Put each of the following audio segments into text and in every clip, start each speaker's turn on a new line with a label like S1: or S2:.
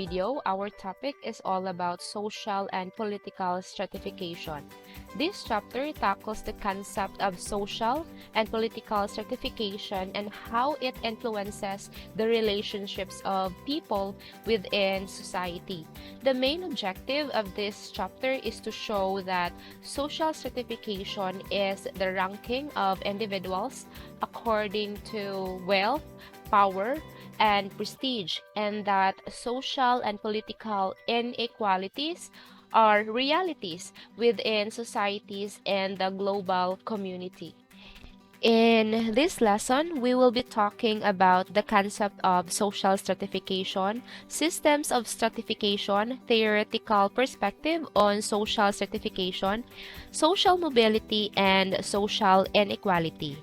S1: video, our topic is all about social and political stratification. This chapter tackles the concept of social and political stratification and how it influences the relationships of people within society. The main objective of this chapter is to show that social stratification is the ranking of individuals according to wealth, power, and prestige, and that social and political inequalities are realities within societies and the global community. In this lesson, we will be talking about the concept of social stratification, systems of stratification, theoretical perspective on social stratification, social mobility, and social inequality.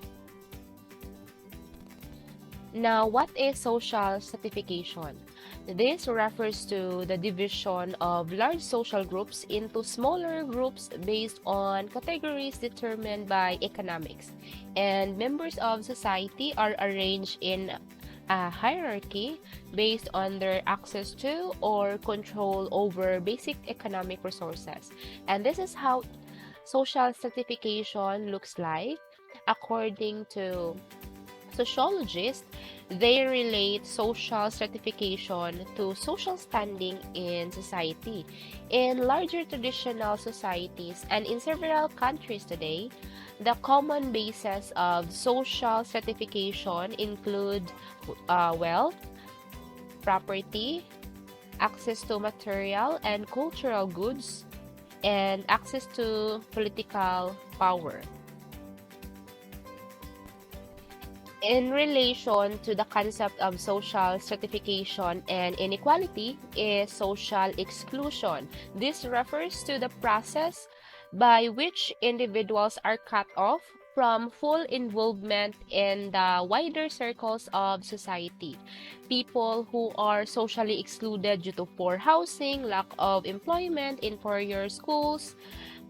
S1: Now, what is social stratification? This refers to the division of large social groups into smaller groups based on categories determined by economics. And members of society are arranged in a hierarchy based on their access to or control over basic economic resources. And this is how social stratification looks like according to sociologists. They relate social stratification to social standing in society. In larger traditional societies and in several countries today, the common basis of social stratification include wealth, property, access to material and cultural goods, and access to political power. In relation to the concept of social stratification and inequality is social exclusion. This refers to the process by which individuals are cut off from full involvement in the wider circles of society. People who are socially excluded due to poor housing, lack of employment, inferior schools,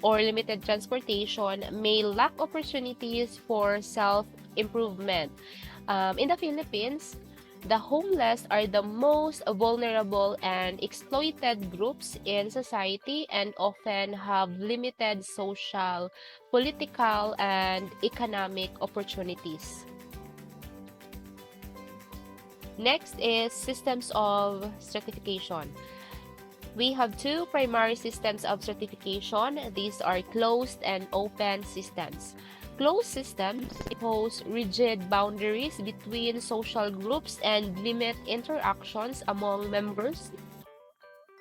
S1: or limited transportation may lack opportunities for self-improvement. In the Philippines, the homeless are the most vulnerable and exploited groups in society and often have limited social, political, and economic opportunities. Next is systems of stratification. We have two primary systems of stratification. These are closed and open systems. Closed systems impose rigid boundaries between social groups and limit interactions among members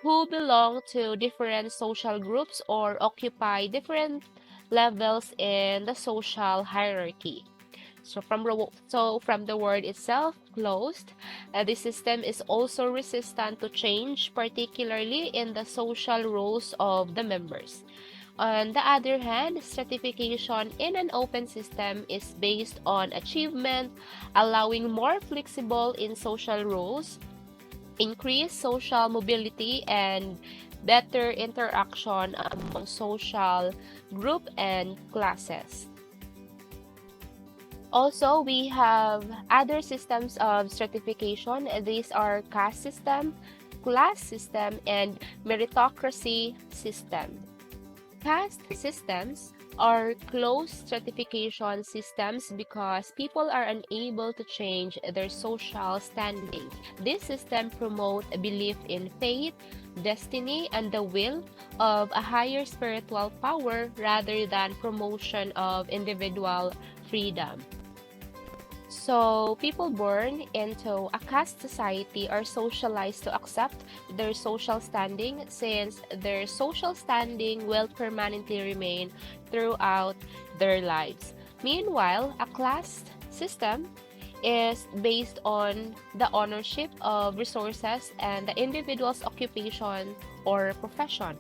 S1: who belong to different social groups or occupy different levels in the social hierarchy. So from the word itself, closed, this system is also resistant to change, particularly in the social roles of the members. On the other hand, stratification in an open system is based on achievement, allowing more flexible in social roles, increased social mobility, and better interaction among social group and classes. Also, we have other systems of stratification. These are caste system, class system, and meritocracy system. Caste systems are closed stratification systems because people are unable to change their social standing. This system promotes a belief in fate, destiny, and the will of a higher spiritual power rather than promotion of individual freedom. So, people born into a caste society are socialized to accept their social standing since their social standing will permanently remain throughout their lives. Meanwhile, a class system is based on the ownership of resources and the individual's occupation or profession.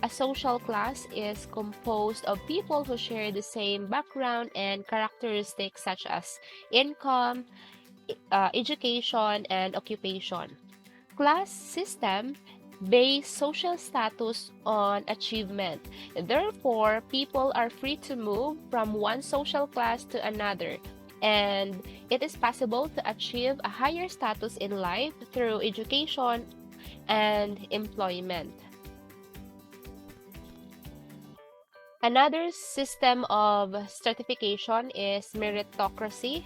S1: A social class is composed of people who share the same background and characteristics such as income, education, and occupation. Class system base social status on achievement. Therefore, people are free to move from one social class to another, and it is possible to achieve a higher status in life through education, and employment. Another system of stratification is meritocracy.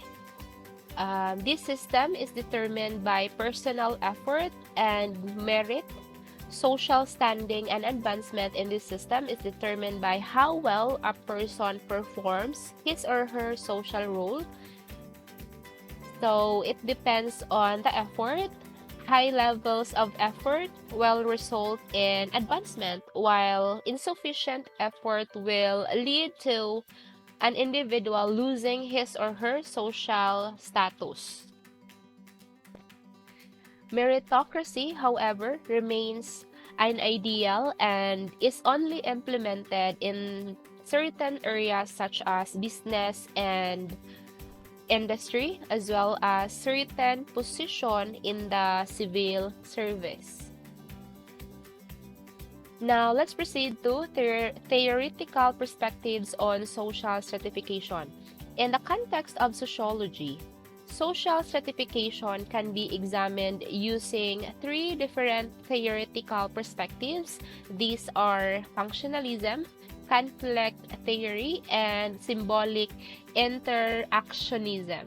S1: This system is determined by personal effort and merit. Social standing and advancement in this system is determined by how well a person performs his or her social role. So it depends on the effort. High levels of effort will result in advancement, while insufficient effort will lead to an individual losing his or her social status. Meritocracy, however, remains an ideal and is only implemented in certain areas such as business and industry, as well as certain position in the civil service. Now, let's proceed to theoretical perspectives on social stratification. In the context of sociology, social stratification can be examined using three different theoretical perspectives. These are functionalism, conflict theory, and symbolic interactionism.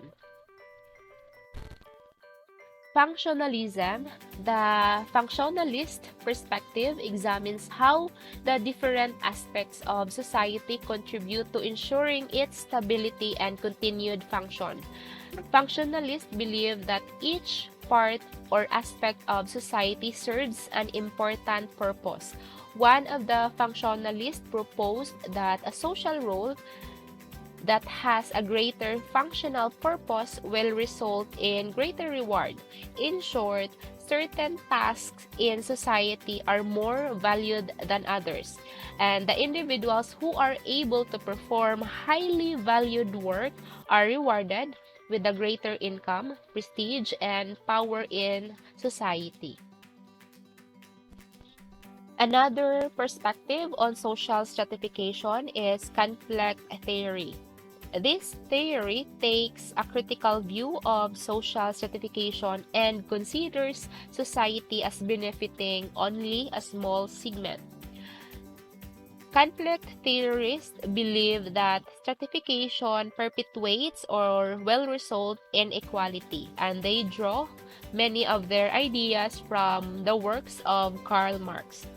S1: Functionalism. The functionalist perspective examines how the different aspects of society contribute to ensuring its stability and continued function. Functionalists believe that each part or aspect of society serves an important purpose. One of the functionalists proposed that a social role that has a greater functional purpose will result in greater reward. In short, certain tasks in society are more valued than others, and the individuals who are able to perform highly valued work are rewarded with a greater income, prestige, and power in society. Another perspective on social stratification is conflict theory. This theory takes a critical view of social stratification and considers society as benefiting only a small segment. Conflict theorists believe that stratification perpetuates or will result in equality, and they draw many of their ideas from the works of Karl Marx.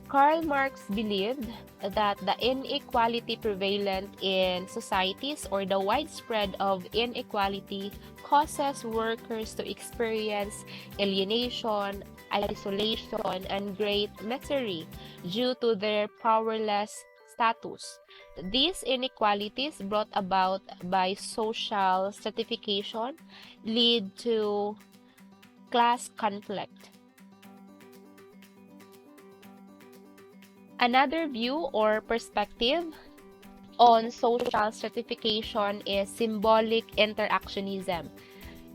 S1: Karl Marx believed that the inequality prevalent in societies, or the widespread of inequality, causes workers to experience alienation, isolation, and great misery due to their powerless status. These inequalities brought about by social stratification lead to class conflict. Another view or perspective on social stratification is symbolic interactionism.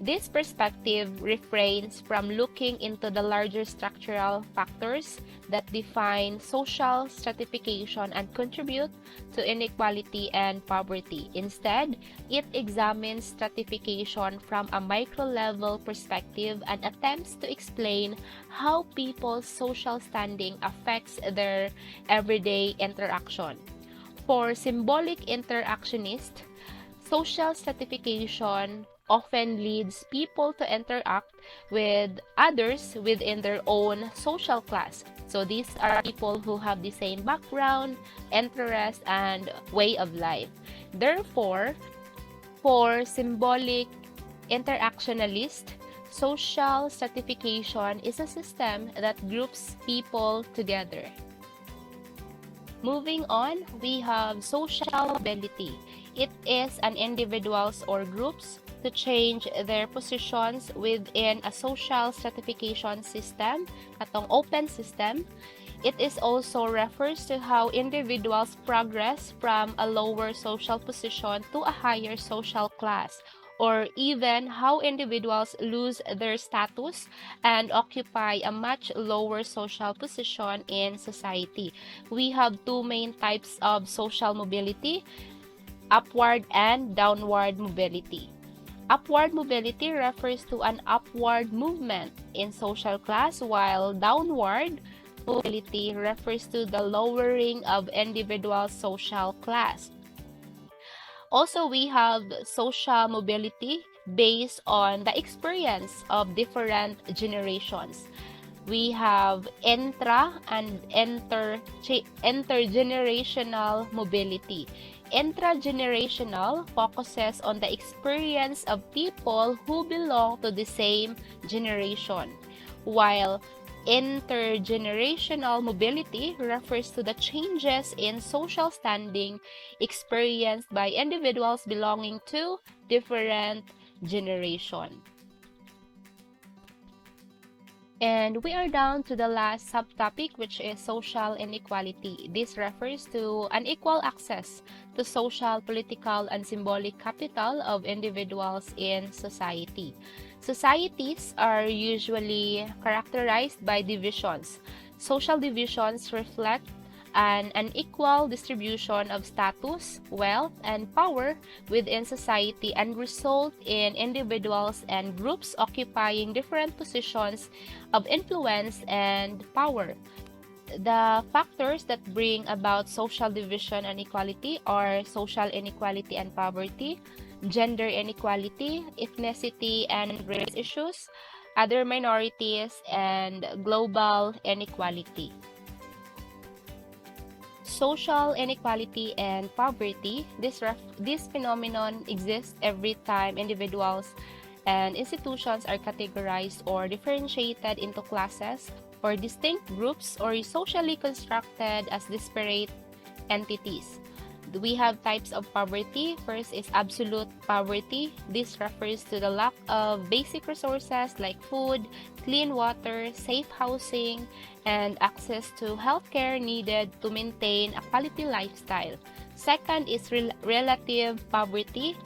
S1: This perspective refrains from looking into the larger structural factors that define social stratification and contribute to inequality and poverty. Instead, it examines stratification from a micro-level perspective and attempts to explain how people's social standing affects their everyday interaction. For symbolic interactionists, social stratification often leads people to interact with others within their own social class. So these are people who have the same background, interest, and way of life. Therefore, for symbolic interactionalist, social stratification is a system that groups people together. Moving on, we have social mobility. It is an individuals or groups to change their positions within a social stratification system, katong open system. It is also refers to how individuals progress from a lower social position to a higher social class, or even how individuals lose their status and occupy a much lower social position in society. We have two main types of social mobility: upward and downward mobility. Upward mobility refers to an upward movement in social class, while downward mobility refers to the lowering of individual social class. Also, we have social mobility based on the experience of different generations. We have and intergenerational mobility. Intragenerational focuses on the experience of people who belong to the same generation, while intergenerational mobility refers to the changes in social standing experienced by individuals belonging to different generations. And we are down to the last subtopic, which is social inequality. This refers to unequal access to social, political, and symbolic capital of individuals in society. Societies are usually characterized by divisions. Social divisions reflect an unequal distribution of status, wealth, and power within society and result in individuals and groups occupying different positions of influence and power. The factors that bring about social division and equality are social inequality and poverty, gender inequality, ethnicity and race issues, other minorities, and global inequality. Social inequality and poverty, this phenomenon exists every time individuals and institutions are categorized or differentiated into classes or distinct groups or socially constructed as disparate entities. We have types of poverty. First is absolute poverty. This refers to the lack of basic resources like food, clean water, safe housing, and access to healthcare needed to maintain a quality lifestyle. Second is relative poverty.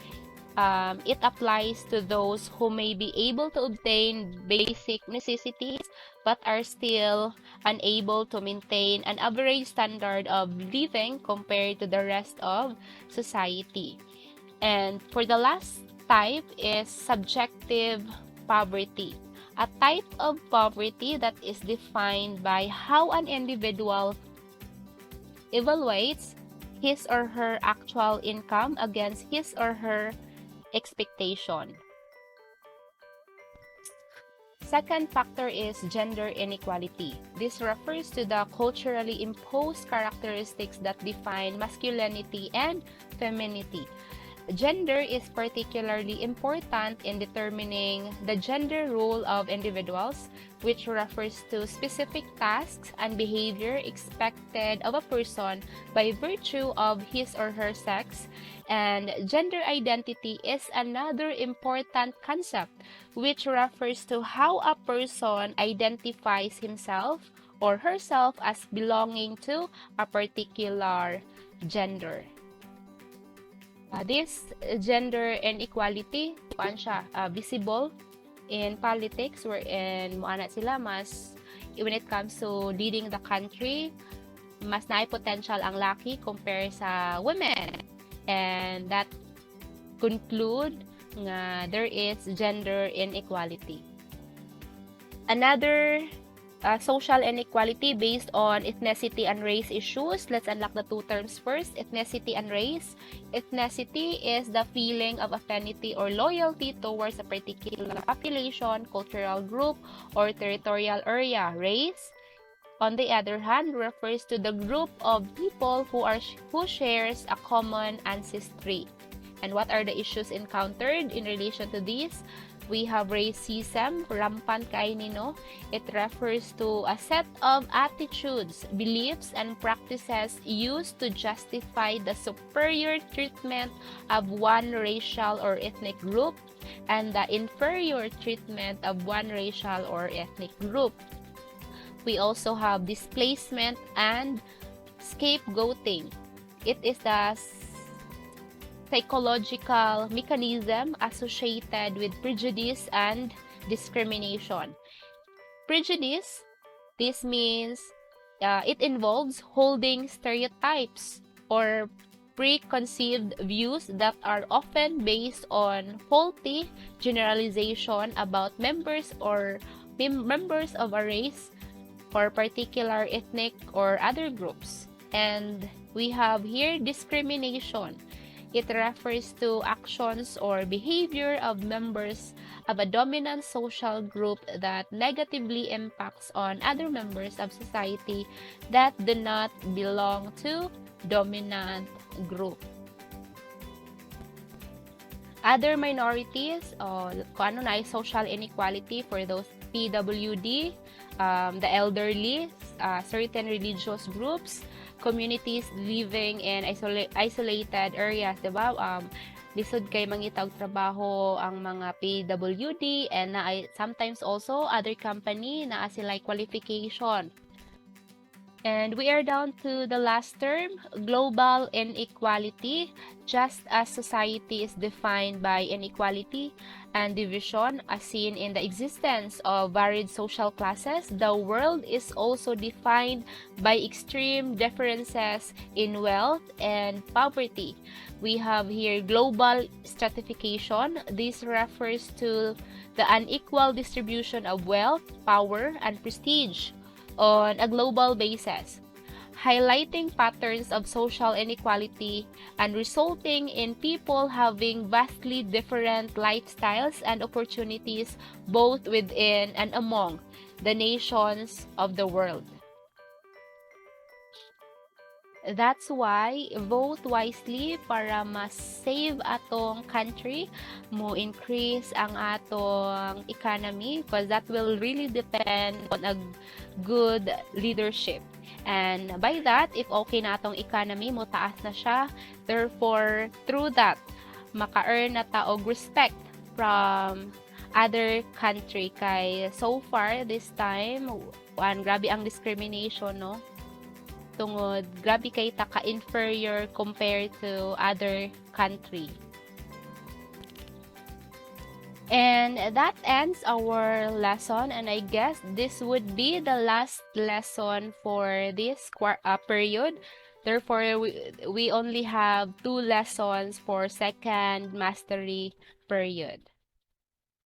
S1: It applies to those who may be able to obtain basic necessities but are still unable to maintain an average standard of living compared to the rest of society. And for the last type is subjective poverty, a type of poverty that is defined by how an individual evaluates his or her actual income against his or her expectation. Second factor is gender inequality. This refers to the culturally imposed characteristics that define masculinity and femininity. Gender is particularly important in determining the gender role of individuals, which refers to specific tasks and behavior expected of a person by virtue of his or her sex. And gender identity is another important concept, which refers to how a person identifies himself or herself as belonging to a particular gender. This gender inequality visible in politics wherein moana sila mas when it comes to leading the country, mas naay potential ang laki compare sa women, and that conclude nga there is gender inequality. Another social inequality based on ethnicity and race issues. Let's unlock the two terms first, ethnicity and race. Ethnicity is the feeling of affinity or loyalty towards a particular population, cultural group, or territorial area. Race, on the other hand, refers to the group of people who shares a common ancestry. And what are the issues encountered in relation to this? We have racism, rampant kainin, no? It refers to a set of attitudes, beliefs, and practices used to justify the superior treatment of one racial or ethnic group and the inferior treatment of one racial or ethnic group. We also have displacement and scapegoating. It is the psychological mechanism associated with prejudice and discrimination. Prejudice, this means it involves holding stereotypes or preconceived views that are often based on faulty generalization about members of a race or particular ethnic or other groups. And we have here discrimination. It refers to actions or behavior of members of a dominant social group that negatively impacts on other members of society that do not belong to dominant group. Other minorities, kung ano na, social inequality for those PWD, the elderly, certain religious groups, communities living in isolated areas, diba? Lisod kay mangitag trabaho ang mga PWD and sometimes also other company na sila qualification. And we are down to the last term, global inequality. Just as society is defined by inequality and division as seen in the existence of varied social classes, the world is also defined by extreme differences in wealth and poverty. We have here global stratification. This refers to the unequal distribution of wealth, power, and prestige on a global basis, highlighting patterns of social inequality and resulting in people having vastly different lifestyles and opportunities both within and among the nations of the world. That's why vote wisely para mas save atong country, mo increase ang atong economy because that will really depend on a good leadership. And by that, if okay na atong economy, mo taas na siya. Therefore, through that, maka-earn na ta og respect from other country. Kay so far, this time, grabe ang discrimination, no? Tungod, grabe kay ta ka-inferior compared to other country. And that ends our lesson, and I guess this would be the last lesson for this period. Therefore, we only have 2 lessons for second mastery period.